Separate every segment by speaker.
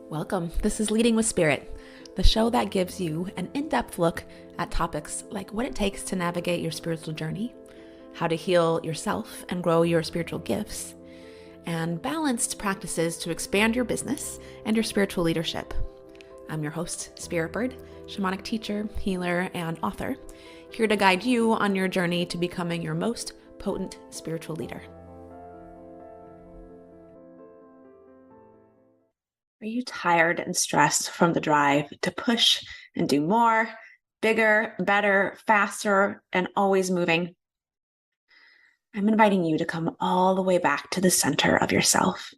Speaker 1: Welcome. This is Leading with Spirit, the show that gives you an in-depth look at topics like what it takes to navigate your spiritual journey, how to heal yourself and grow your spiritual gifts, and balanced practices to expand your business and your spiritual leadership. I'm your host, Spirit Bird, shamanic teacher, healer, and author, here to guide you on your journey to becoming your most potent spiritual leader. Are you tired and stressed from the drive to push and do more, bigger, better, faster, and always moving? I'm inviting you to come all the way back to the center of yourself,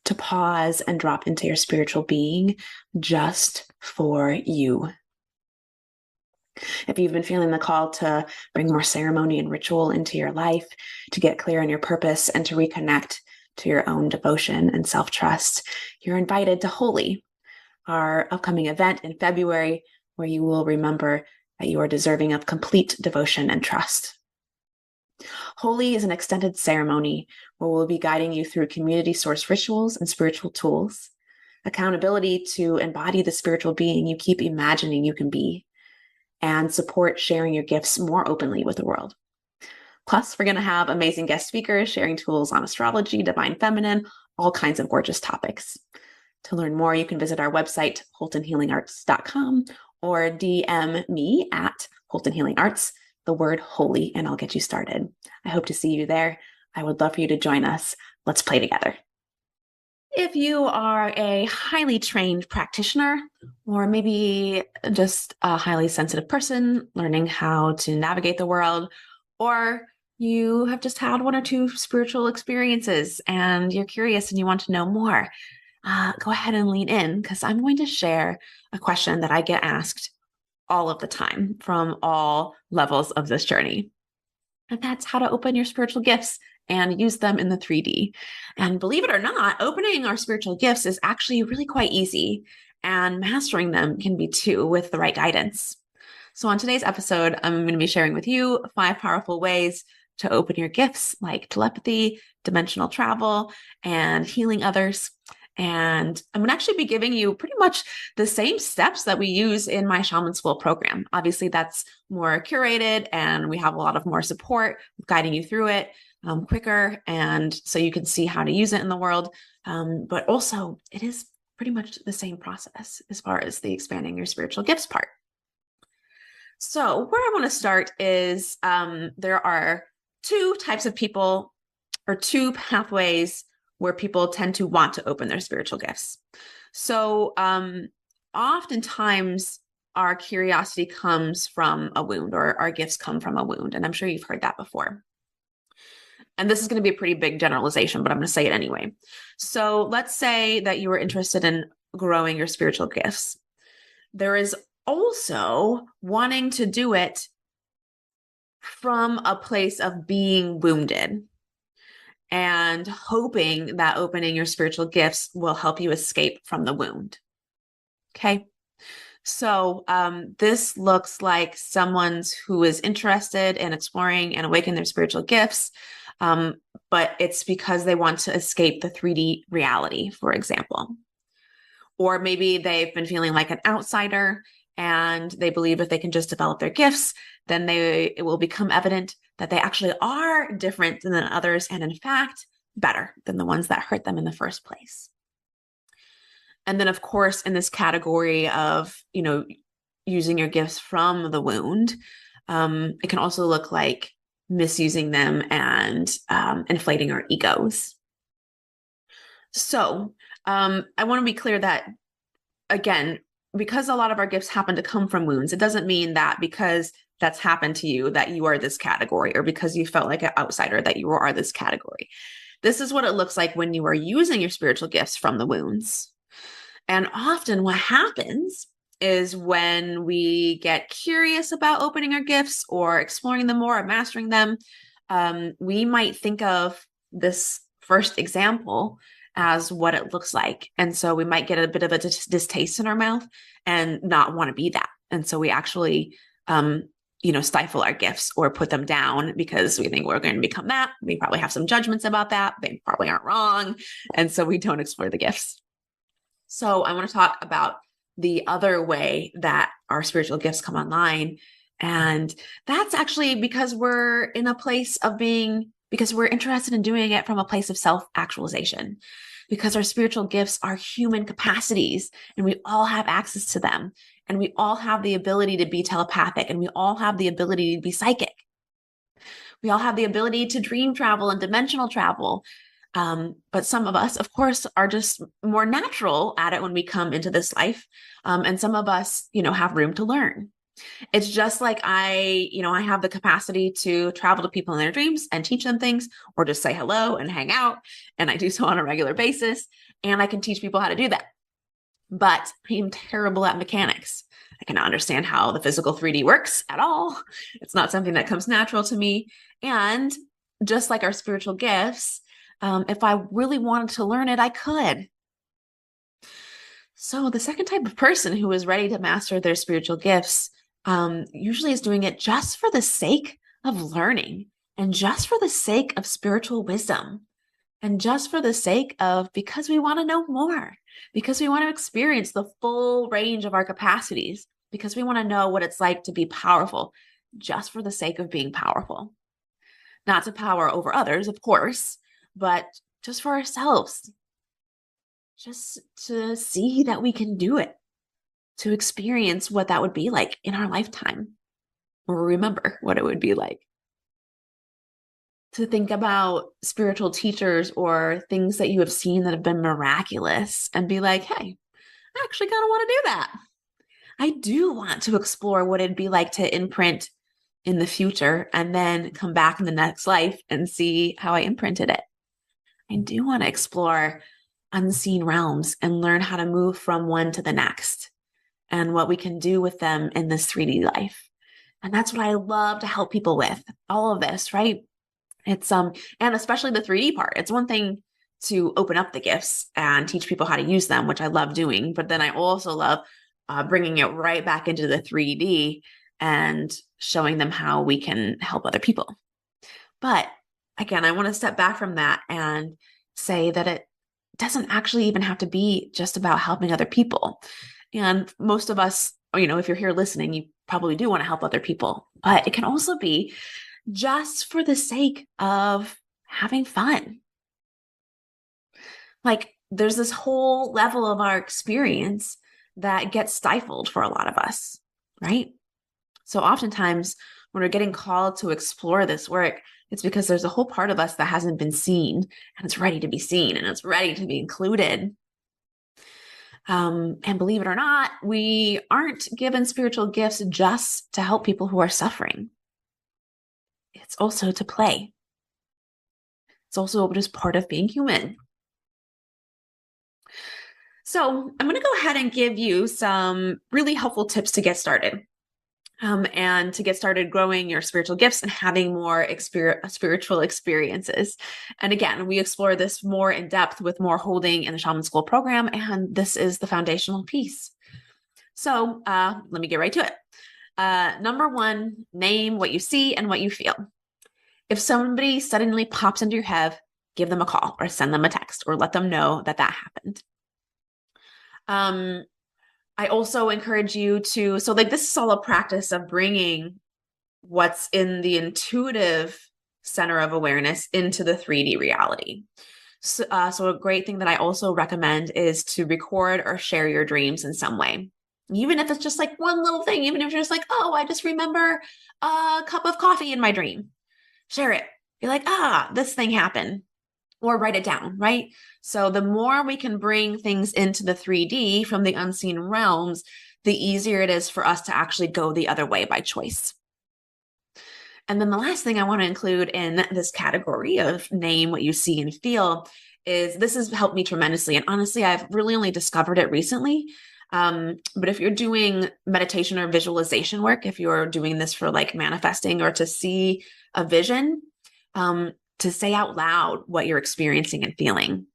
Speaker 1: to pause and drop into your spiritual being just for you. If you've been feeling the call to bring more ceremony and ritual into your life, to get clear on your purpose and to reconnect to your own devotion and self-trust, you're invited to Holy, our upcoming event in February, where you will remember that you are deserving of complete devotion and trust. Holy is an extended ceremony where we'll be guiding you through community-sourced rituals and spiritual tools, accountability to embody the spiritual being you keep imagining you can be, and support sharing your gifts more openly with the world. Plus, we're going to have amazing guest speakers sharing tools on astrology, divine feminine, all kinds of gorgeous topics. To learn more, you can visit our website, holtonhealingarts.com, or DM me at Holton Healing Arts, the word holy, and I'll get you started. I hope to see you there. I would love for you to join us. Let's play together. If you are a highly trained practitioner, or maybe just a highly sensitive person learning how to navigate the world, or you have just had one or two spiritual experiences and you're curious and you want to know more, go ahead and lean in, because I'm going to share a question that I get asked all of the time from all levels of this journey. And that's how to open your spiritual gifts and use them in the 3D. And believe it or not, opening our spiritual gifts is actually really quite easy, and mastering them can be too with the right guidance. So on today's episode, I'm going to be sharing with you 5 powerful ways to open your gifts, like telepathy, dimensional travel, and healing others. And I'm going to actually be giving you pretty much the same steps that we use in my Shaman School program. Obviously, that's more curated and we have a lot of more support guiding you through it quicker. And so you can see how to use it in the world. But also, it is pretty much the same process as far as the expanding your spiritual gifts part. So where I want to start is there are 2 types of people, or 2 pathways where people tend to want to open their spiritual gifts. So oftentimes our curiosity comes from a wound, or our gifts come from a wound. And I'm sure you've heard that before. And this is going to be a pretty big generalization, but I'm going to say it anyway. So let's say that you are interested in growing your spiritual gifts. There is also wanting to do it from a place of being wounded and hoping that opening your spiritual gifts will help you escape from the wound. Okay. So this looks like someone who is interested in exploring and awakening their spiritual gifts, but it's because they want to escape the 3D reality, for example. Or maybe they've been feeling like an outsider and they believe if they can just develop their gifts, then it will become evident that they actually are different than others, and in fact, better than the ones that hurt them in the first place. And then, of course, in this category of, using your gifts from the wound, it can also look like misusing them and inflating our egos. So I want to be clear that, again, because a lot of our gifts happen to come from wounds, it doesn't mean that because that's happened to you that you are this category, or because you felt like an outsider that you are this category. This is what it looks like when you are using your spiritual gifts from the wounds. And often what happens is when we get curious about opening our gifts or exploring them more or mastering them, we might think of this first example as what it looks like. And so we might get a bit of a distaste in our mouth and not want to be that. And so we actually, stifle our gifts or put them down because we think we're going to become that. We probably have some judgments about that. They probably aren't wrong. And so we don't explore the gifts. So I want to talk about the other way that our spiritual gifts come online. And that's actually because we're in a place of being, because we're interested in doing it from a place of self-actualization, because our spiritual gifts are human capacities and we all have access to them. And we all have the ability to be telepathic, and we all have the ability to be psychic. We all have the ability to dream travel and dimensional travel. But some of us, of course, are just more natural at it when we come into this life. And some of us, have room to learn. It's just like I have the capacity to travel to people in their dreams and teach them things, or just say hello and hang out. And I do so on a regular basis. And I can teach people how to do that. But I am terrible at mechanics. I cannot understand how the physical 3D works at all. It's not something that comes natural to me. And just like our spiritual gifts, if I really wanted to learn it, I could. So the second type of person who is ready to master their spiritual gifts usually is doing it just for the sake of learning, and just for the sake of spiritual wisdom, and just for the sake of, because we want to know more, because we want to experience the full range of our capacities, because we want to know what it's like to be powerful, just for the sake of being powerful. Not to power over others, of course, but just for ourselves, just to see that we can do it, to experience what that would be like in our lifetime, or remember what it would be like. To think about spiritual teachers or things that you have seen that have been miraculous and be like, hey, I actually kind of want to do that. I do want to explore what it'd be like to imprint in the future and then come back in the next life and see how I imprinted it. I do want to explore unseen realms and learn how to move from one to the next and what we can do with them in this 3D life. And that's what I love to help people with, all of this, right? It's and especially the 3D part. It's one thing to open up the gifts and teach people how to use them, which I love doing, but then I also love bringing it right back into the 3D and showing them how we can help other people. But again, I want to step back from that and say that it doesn't actually even have to be just about helping other people. And most of us, if you're here listening, you probably do want to help other people, but it can also be just for the sake of having fun. Like, there's this whole level of our experience that gets stifled for a lot of us, right? So oftentimes when we're getting called to explore this work, it's because there's a whole part of us that hasn't been seen, and it's ready to be seen, and it's ready to be included. And believe it or not, we aren't given spiritual gifts just to help people who are suffering. It's also to play. It's also just part of being human. So I'm going to go ahead and give you some really helpful tips to get started. And to get started growing your spiritual gifts and having more spiritual experiences. And again, we explore this more in depth with more holding in the Shaman School program, and this is the foundational piece. So let me get right to it. Number one, name what you see and what you feel. If somebody suddenly pops into your head, give them a call or send them a text or let them know that happened. I also encourage you to, this is all a practice of bringing what's in the intuitive center of awareness into the 3D reality. So a great thing that I also recommend is to record or share your dreams in some way. Even if it's just like one little thing, even if you're just like, oh, I just remember a cup of coffee in my dream. Share it. Be like, this thing happened. Or write it down, right? So the more we can bring things into the 3D from the unseen realms, the easier it is for us to actually go the other way by choice. And then the last thing I want to include in this category of name what you see and feel is this has helped me tremendously. And honestly, I've really only discovered it recently. But if you're doing meditation or visualization work, if you're doing this for like manifesting or to see a vision, to say out loud what you're experiencing and feeling.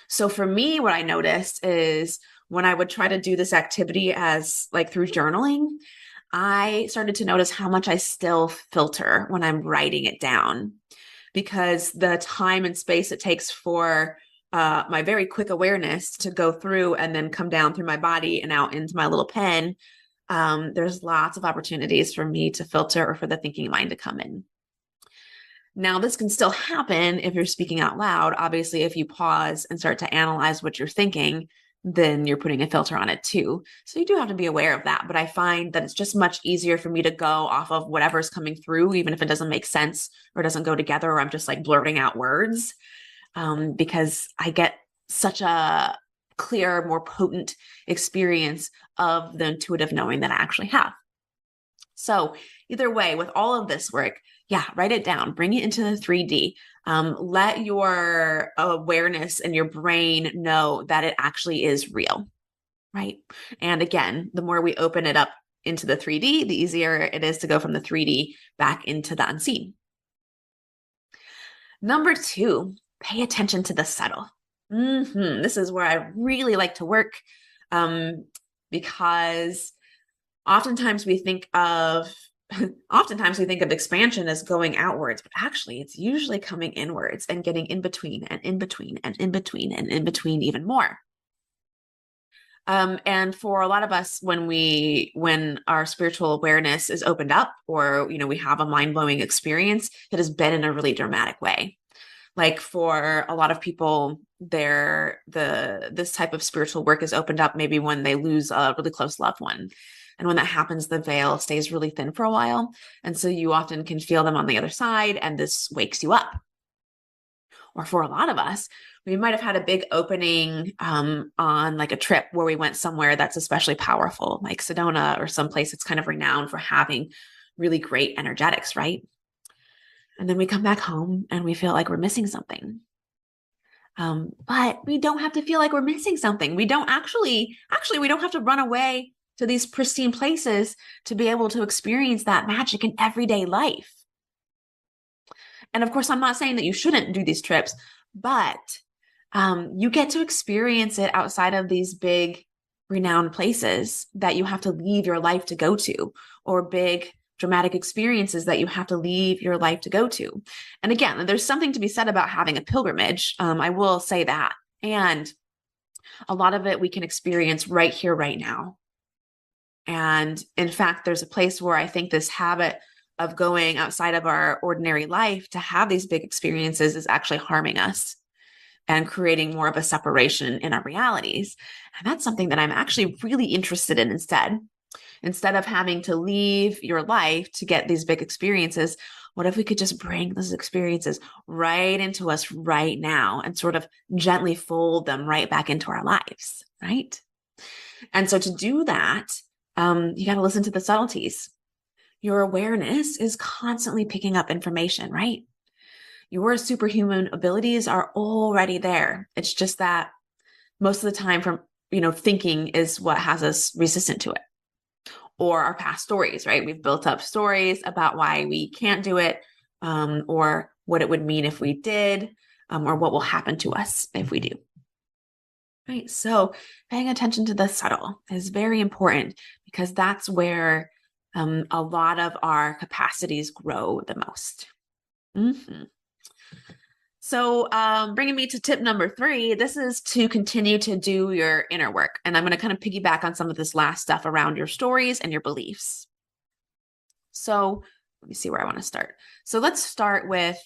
Speaker 1: So for me, what I noticed is when I would try to do this activity as like through journaling, I started to notice how much I still filter when I'm writing it down, because the time and space it takes for my very quick awareness to go through and then come down through my body and out into my little pen, there's lots of opportunities for me to filter or for the thinking mind to come in. Now, this can still happen if you're speaking out loud. Obviously, if you pause and start to analyze what you're thinking, then you're putting a filter on it too. So you do have to be aware of that. But I find that it's just much easier for me to go off of whatever's coming through, even if it doesn't make sense or doesn't go together, or I'm just like blurting out words, because I get such a clear, more potent experience of the intuitive knowing that I actually have. So either way, with all of this work, yeah, write it down, bring it into the 3D. Let your awareness and your brain know that it actually is real, right? And again, the more we open it up into the 3D, the easier it is to go from the 3D back into the unseen. Number 2, pay attention to the subtle. This is where I really like to work, because oftentimes we think of expansion as going outwards, but actually it's usually coming inwards and getting in between and in between and in between and in between even more. And for a lot of us, when our spiritual awareness is opened up, or we have a mind-blowing experience, it has been in a really dramatic way. Like for a lot of people, this type of spiritual work is opened up maybe when they lose a really close loved one. And when that happens, the veil stays really thin for a while. And so you often can feel them on the other side, and this wakes you up. Or for a lot of us, we might have had a big opening on like a trip where we went somewhere that's especially powerful, like Sedona or someplace that's kind of renowned for having really great energetics, right? And then we come back home and we feel like we're missing something. But we don't have to feel like we're missing something. We don't actually, we don't have to run away to these pristine places to be able to experience that magic in everyday life. And of course, I'm not saying that you shouldn't do these trips, but you get to experience it outside of these big, renowned places that you have to leave your life to go to, or big, dramatic experiences that you have to leave your life to go to. And again, there's something to be said about having a pilgrimage. I will say that. And a lot of it we can experience right here, right now. And in fact, there's a place where I think this habit of going outside of our ordinary life to have these big experiences is actually harming us and creating more of a separation in our realities. And that's something that I'm actually really interested in instead. Instead of having to leave your life to get these big experiences, what if we could just bring those experiences right into us right now and sort of gently fold them right back into our lives, right? And so to do that, you got to listen to the subtleties. Your awareness is constantly picking up information, right? Your superhuman abilities are already there. It's just that most of the time thinking is what has us resistant to it. Or our past stories, right? We've built up stories about why we can't do it, or what it would mean if we did, or what will happen to us if we do. Right. So paying attention to the subtle is very important, because that's where a lot of our capacities grow the most. So bringing me to tip number 3, this is to continue to do your inner work. And I'm going to kind of piggyback on some of this last stuff around your stories and your beliefs. So let me see where I want to start. So let's start with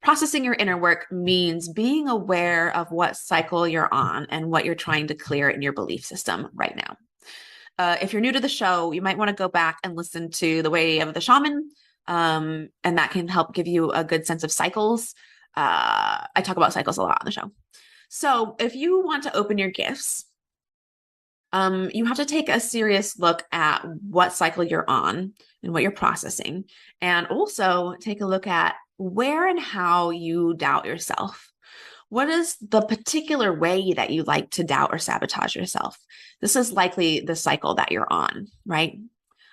Speaker 1: processing your inner work means being aware of what cycle you're on and what you're trying to clear in your belief system right now. If you're new to the show, you might want to go back and listen to The Way of the Shaman. And that can help give you a good sense of cycles. I talk about cycles a lot on the show. So if you want to open your gifts, you have to take a serious look at what cycle you're on and what you're processing. And also take a look at where and how you doubt yourself. What is the particular way that you like to doubt or sabotage yourself? This is likely the cycle that you're on, right?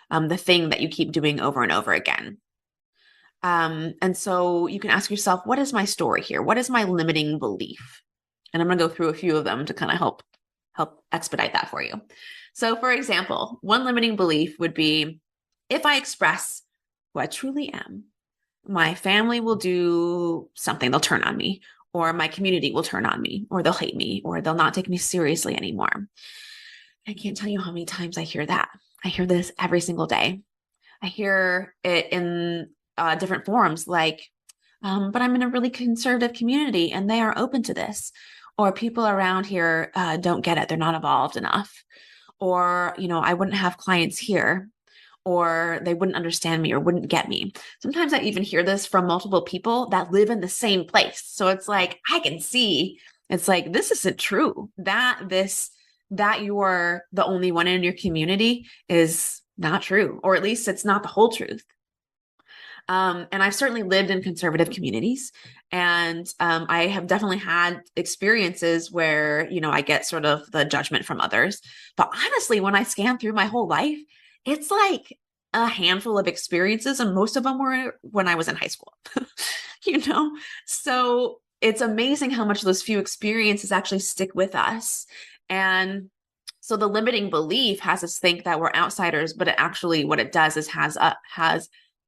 Speaker 1: The thing that you keep doing over and over again. And so you can ask yourself, what is my story here? What is my limiting belief? And I'm going to go through a few of them to kind of help expedite that for you. So for example, one limiting belief would be, if I express who I truly am, my family will do something, they'll turn on me, or my community will turn on me, or they'll hate me, or they'll not take me seriously anymore. I can't tell you how many times I hear that. I hear this every single day. I hear it in different forms, like, but I'm in a really conservative community and they are open to this. Or people around here don't get it. They're not evolved enough. Or, I wouldn't have clients here, or they wouldn't understand me or wouldn't get me. Sometimes I even hear this from multiple people that live in the same place. So it's like, I can see it's like, this isn't true. That you're the only one in your community is not true, or at least it's not the whole truth. And I've certainly lived in conservative communities, and I have definitely had experiences where, I get sort of the judgment from others. But honestly, when I scan through my whole life, it's like a handful of experiences, and most of them were when I was in high school, you know? So it's amazing how much those few experiences actually stick with us. And so the limiting belief has us think that we're outsiders, but it actually, what it does is has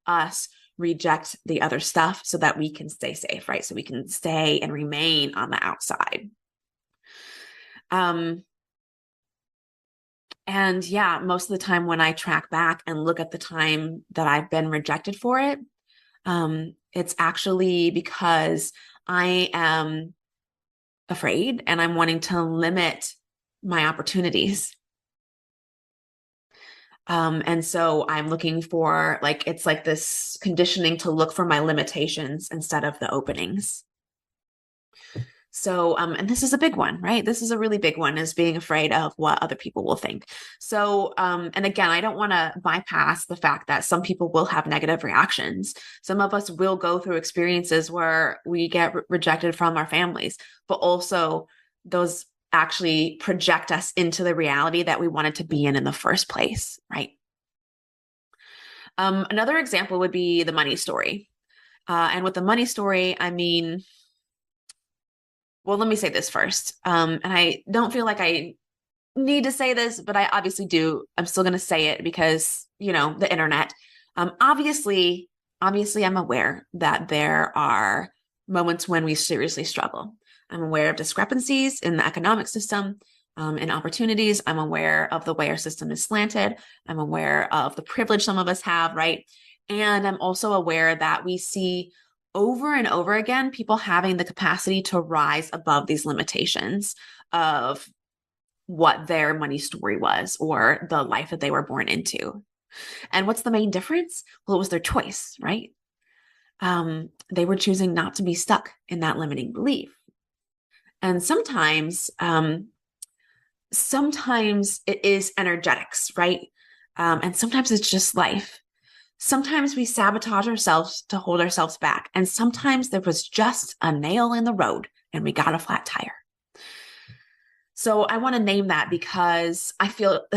Speaker 1: us reject the other stuff so that we can stay safe, right? So we can stay and remain on the outside. And yeah, most of the time when I track back and look at the time that I've been rejected for it, it's actually because I am afraid and I'm wanting to limit my opportunities. And so I'm looking for, like, it's like this conditioning to look for my limitations instead of the openings. So, and this is a big one, right? This is a really big one, is being afraid of what other people will think. So, and again, I don't want to bypass the fact that some people will have negative reactions. Some of us will go through experiences where we get rejected from our families, but also those actually project us into the reality that we wanted to be in the first place, right? Another example would be the money story. And with the money story, I mean, well, let me say this first. And I don't feel like I need to say this, but I obviously do. I'm still going to say it because, the internet. Obviously, I'm aware that there are moments when we seriously struggle. I'm aware of discrepancies in the economic system, and opportunities. I'm aware of the way our system is slanted. I'm aware of the privilege some of us have, right? And I'm also aware that we see over and over again people having the capacity to rise above these limitations of what their money story was or the life that they were born into. And what's the main difference? Well, it was their choice, right? They were choosing not to be stuck in that limiting belief. And sometimes it is energetics, right? And sometimes it's just life. Sometimes we sabotage ourselves to hold ourselves back. And sometimes there was just a nail in the road and we got a flat tire. So I want to name that because I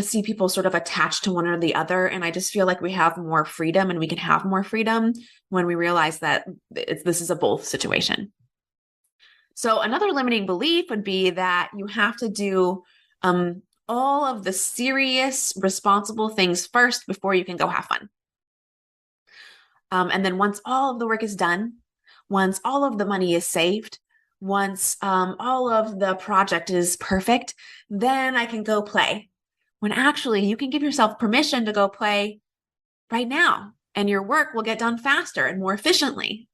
Speaker 1: see people sort of attached to one or the other. And I just feel like we have more freedom, and we can have more freedom when we realize that this is a both situation. So another limiting belief would be that you have to do all of the serious, responsible things first before you can go have fun. And then once all of the work is done, once all of the money is saved, once all of the project is perfect, then I can go play. When actually you can give yourself permission to go play right now, and your work will get done faster and more efficiently.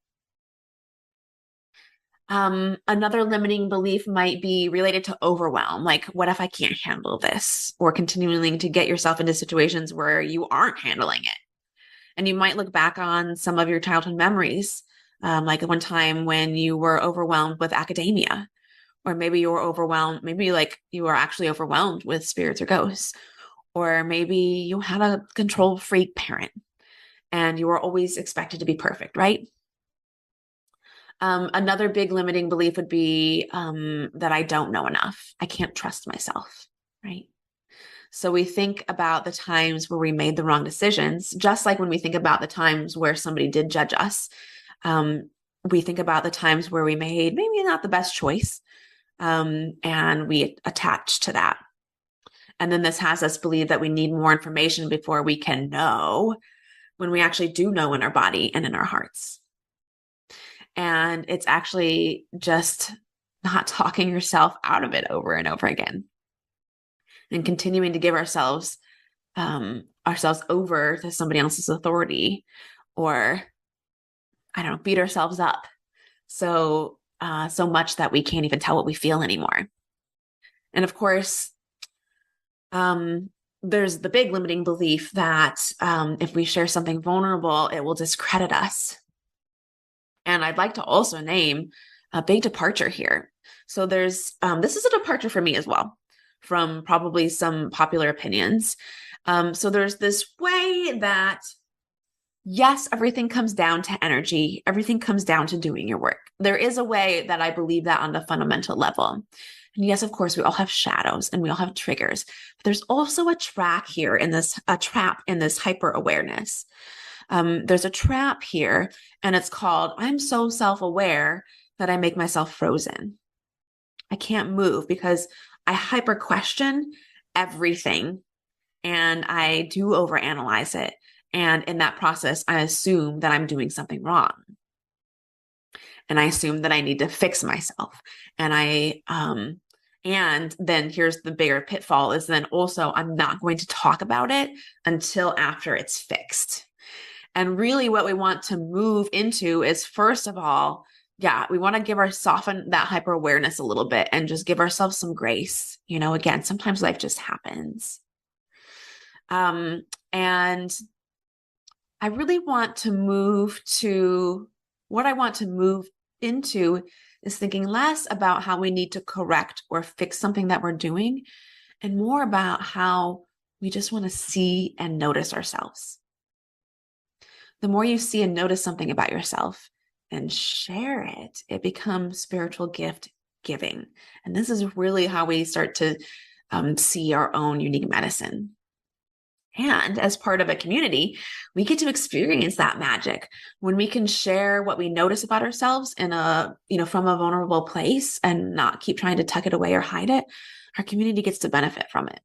Speaker 1: Another limiting belief might be related to overwhelm. Like, what if I can't handle this? Or continuing to get yourself into situations where you aren't handling it. And you might look back on some of your childhood memories, like one time when you were overwhelmed with academia, or maybe you were overwhelmed, maybe like you were actually overwhelmed with spirits or ghosts, or maybe you had a control freak parent and you were always expected to be perfect, right? Another big limiting belief would be that I don't know enough. I can't trust myself, right? So we think about the times where we made the wrong decisions, just like when we think about the times where somebody did judge us. We think about the times where we made maybe not the best choice, and we attach to that. And then this has us believe that we need more information before we can know, when we actually do know in our body and in our hearts. And it's actually just not talking yourself out of it over and over again and continuing to give ourselves over to somebody else's authority, or I don't know, beat ourselves up so much that we can't even tell what we feel anymore. And of course, there's the big limiting belief that if we share something vulnerable, it will discredit us. And I'd like to also name a big departure here. So there's this is a departure for me as well from probably some popular opinions. So there's this way that, yes, everything comes down to energy. Everything comes down to doing your work. There is a way that I believe that on the fundamental level. And yes, of course, we all have shadows and we all have triggers. But there's also a trap in this hyper awareness. There's a trap here, and it's called, I'm so self-aware that I make myself frozen. I can't move because I hyper question everything and I do overanalyze it. And in that process, I assume that I'm doing something wrong. And I assume that I need to fix myself. And then here's the bigger pitfall is then also I'm not going to talk about it until after it's fixed. And really what we want to move into is, first of all, we want to soften that hyper awareness a little bit and just give ourselves some grace. Again, sometimes life just happens. And I really want to move to what I want to move into is thinking less about how we need to correct or fix something that we're doing and more about how we just want to see and notice ourselves. The more you see and notice something about yourself and share it, it becomes spiritual gift giving. And this is really how we start to see our own unique medicine. And as part of a community, we get to experience that magic when we can share what we notice about ourselves from a vulnerable place and not keep trying to tuck it away or hide it. Our community gets to benefit from it.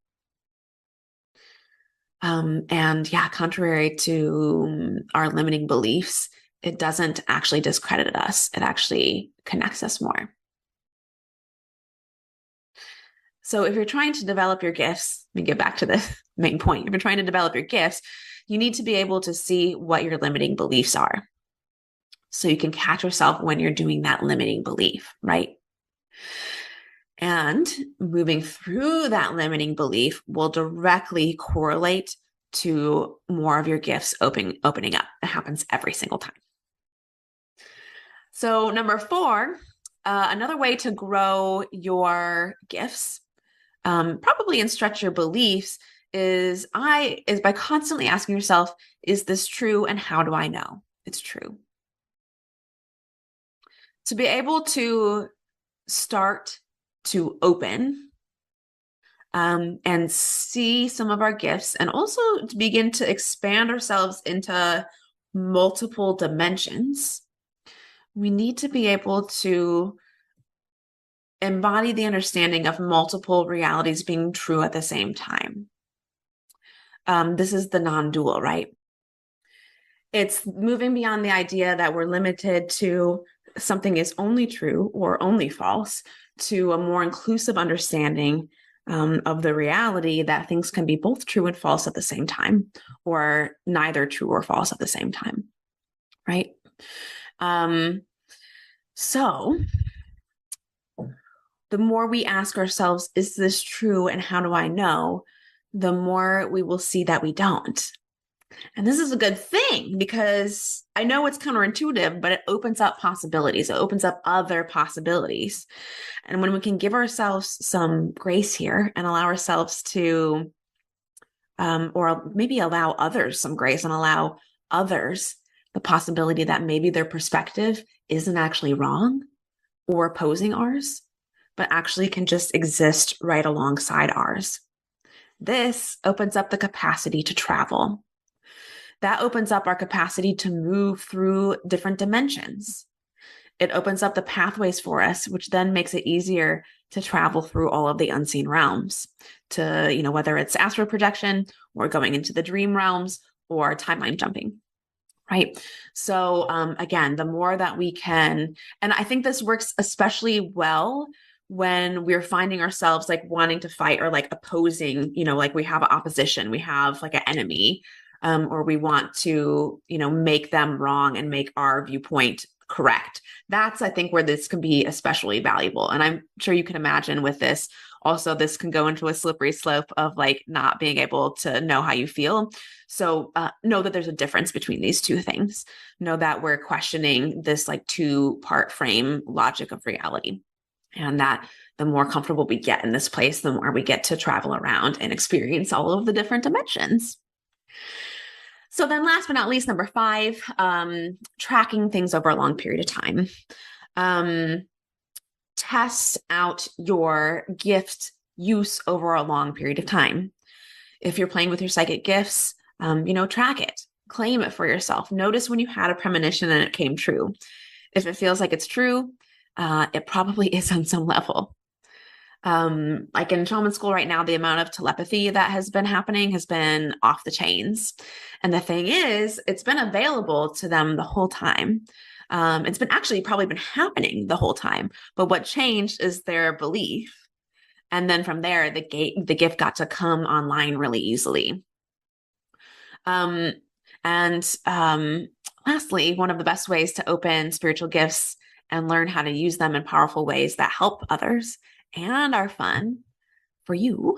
Speaker 1: Contrary to our limiting beliefs, it doesn't actually discredit us. It actually connects us more. So if you're trying to develop your gifts, let me get back to the main point. If you're trying to develop your gifts, you need to be able to see what your limiting beliefs are. So you can catch yourself when you're doing that limiting belief, right? And moving through that limiting belief will directly correlate to more of your gifts opening up. It happens every single time. So number 4, another way to grow your gifts, probably and stretch your beliefs is by constantly asking yourself, is this true? And how do I know it's true? To be able to start to open and see some of our gifts, and also to begin to expand ourselves into multiple dimensions, we need to be able to embody the understanding of multiple realities being true at the same time. This is the non-dual, right? It's moving beyond the idea that we're limited to something is only true or only false to a more inclusive understanding of the reality that things can be both true and false at the same time, or neither true or false at the same time, right? So the more we ask ourselves, is this true and how do I know? The more we will see that we don't. And this is a good thing because I know it's counterintuitive, but it opens up possibilities. It opens up other possibilities. And when we can give ourselves some grace here and allow ourselves to, or maybe allow others some grace and allow others the possibility that maybe their perspective isn't actually wrong or opposing ours, but actually can just exist right alongside ours. This opens up the capacity to travel. That opens up our capacity to move through different dimensions. It opens up the pathways for us, which then makes it easier to travel through all of the unseen realms to, whether it's astral projection or going into the dream realms or timeline jumping, right? So again, the more that we can, and I think this works especially well when we're finding ourselves like wanting to fight or like opposing, like we have an opposition, we have like an enemy, or we want to, make them wrong and make our viewpoint correct. That's, I think, where this can be especially valuable. And I'm sure you can imagine with this, also, this can go into a slippery slope of like not being able to know how you feel. So know that there's a difference between these two things. Know that we're questioning this like two-part frame logic of reality. And that the more comfortable we get in this place, the more we get to travel around and experience all of the different dimensions. So then last but not least, number 5, tracking things over a long period of time. Test out your gift use over a long period of time. If you're playing with your psychic gifts, track it, claim it for yourself. Notice when you had a premonition and it came true. If it feels like it's true, it probably is on some level. Like in shaman school right now, the amount of telepathy that has been happening has been off the chains. And the thing is, it's been available to them the whole time. It's been actually probably been happening the whole time. But what changed is their belief. And then from there, the gift got to come online really easily. Lastly, one of the best ways to open spiritual gifts and learn how to use them in powerful ways that help others and are fun for you.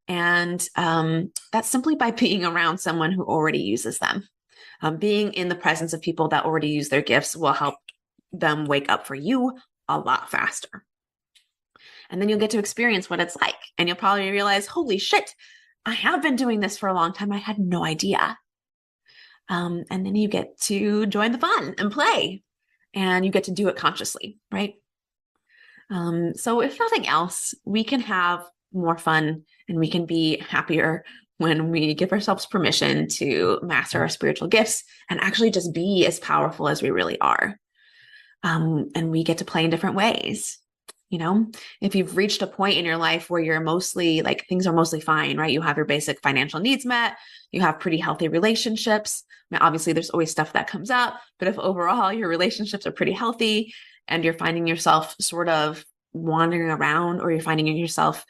Speaker 1: And that's simply by being around someone who already uses them. Being in the presence of people that already use their gifts will help them wake up for you a lot faster. And then you'll get to experience what it's like. And you'll probably realize, holy shit, I have been doing this for a long time. I had no idea. And then you get to join the fun and play. And you get to do it consciously, right? So if nothing else, we can have more fun and we can be happier when we give ourselves permission to master our spiritual gifts and actually just be as powerful as we really are. And we get to play in different ways. If you've reached a point in your life where you're mostly like things are mostly fine, right? You have your basic financial needs met, you have pretty healthy relationships. Now, obviously, there's always stuff that comes up, but if overall your relationships are pretty healthy and you're finding yourself sort of wandering around, or you're finding yourself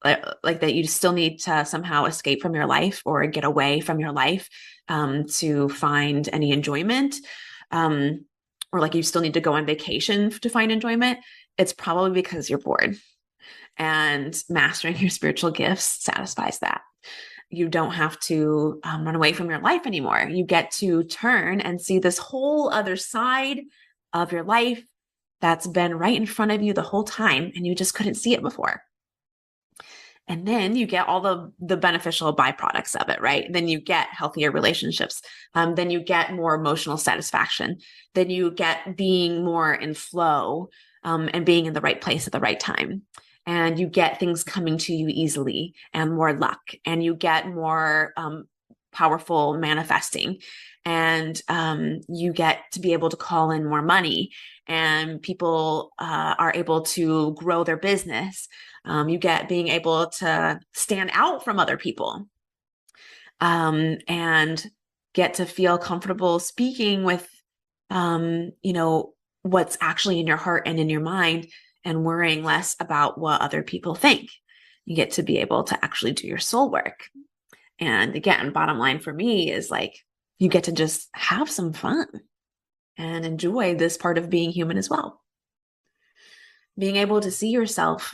Speaker 1: like that you still need to somehow escape from your life or get away from your life to find any enjoyment, or like you still need to go on vacation to find enjoyment, it's probably because you're bored. And mastering your spiritual gifts satisfies that. You don't have to run away from your life anymore. You get to turn and see this whole other side of your life that's been right in front of you the whole time, and you just couldn't see it before. And then you get all the beneficial byproducts of it, right? Then you get healthier relationships. Then you get more emotional satisfaction. Then you get being more in flow and being in the right place at the right time. And you get things coming to you easily and more luck. And you get more powerful manifesting. And you get to be able to call in more money. And people are able to grow their business. You get being able to stand out from other people and get to feel comfortable speaking with, what's actually in your heart and in your mind, and worrying less about what other people think. You get to be able to actually do your soul work. And again, bottom line for me is like, you get to just have some fun and enjoy this part of being human as well. Being able to see yourself,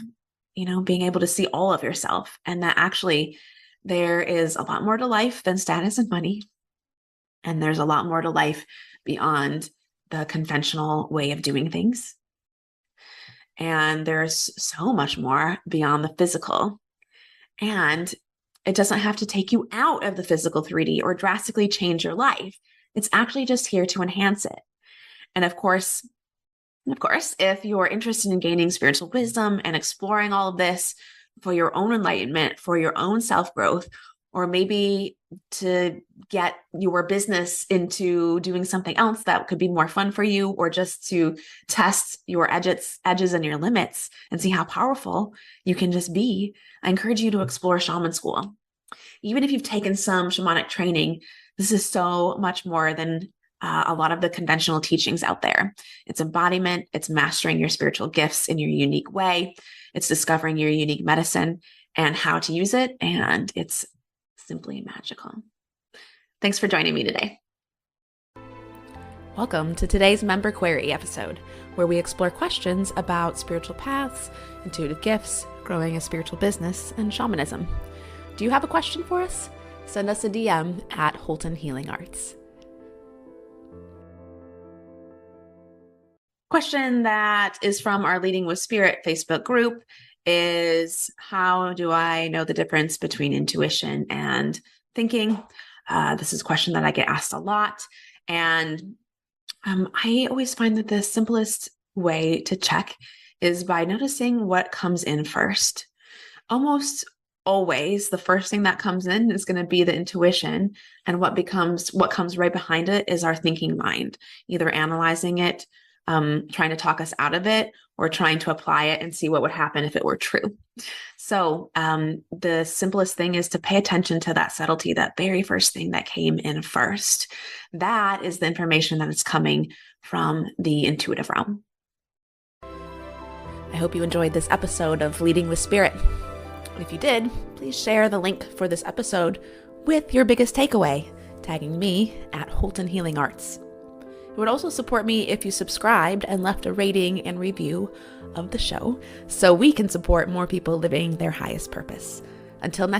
Speaker 1: being able to see all of yourself, and that actually there is a lot more to life than status and money. And there's a lot more to life beyond the conventional way of doing things. And there's so much more beyond the physical. And it doesn't have to take you out of the physical 3D or drastically change your life. It's actually just here to enhance it. And of course, if you're interested in gaining spiritual wisdom and exploring all of this for your own enlightenment, for your own self-growth, or maybe to get your business into doing something else that could be more fun for you, or just to test your edges and your limits and see how powerful you can just be, I encourage you to explore shaman school. Even if you've taken some shamanic training, this is so much more than a lot of the conventional teachings out there. It's embodiment, it's mastering your spiritual gifts in your unique way, it's discovering your unique medicine and how to use it, and it's simply magical. Thanks for joining me today.
Speaker 2: Welcome to today's Member Query episode, where we explore questions about spiritual paths, intuitive gifts, growing a spiritual business, and shamanism. Do you have a question for us? Send us a DM at Holton Healing Arts.
Speaker 1: Question that is from our Leading with Spirit Facebook group is, how do I know the difference between intuition and thinking? This is a question that I get asked a lot. And I always find that the simplest way to check is by noticing what comes in first. Almost always, the first thing that comes in is going to be the intuition, and what comes right behind it is our thinking mind, either analyzing it, trying to talk us out of it, or trying to apply it and see what would happen if it were true. So the simplest thing is to pay attention to that subtlety, that very first thing that came in first. That is the information that is coming from the intuitive realm.
Speaker 2: I hope you enjoyed this episode of Leading with Spirit. If you did, please share the link for this episode with your biggest takeaway, tagging me at Holton Healing Arts. It would also support me if you subscribed and left a rating and review of the show so we can support more people living their highest purpose. Until next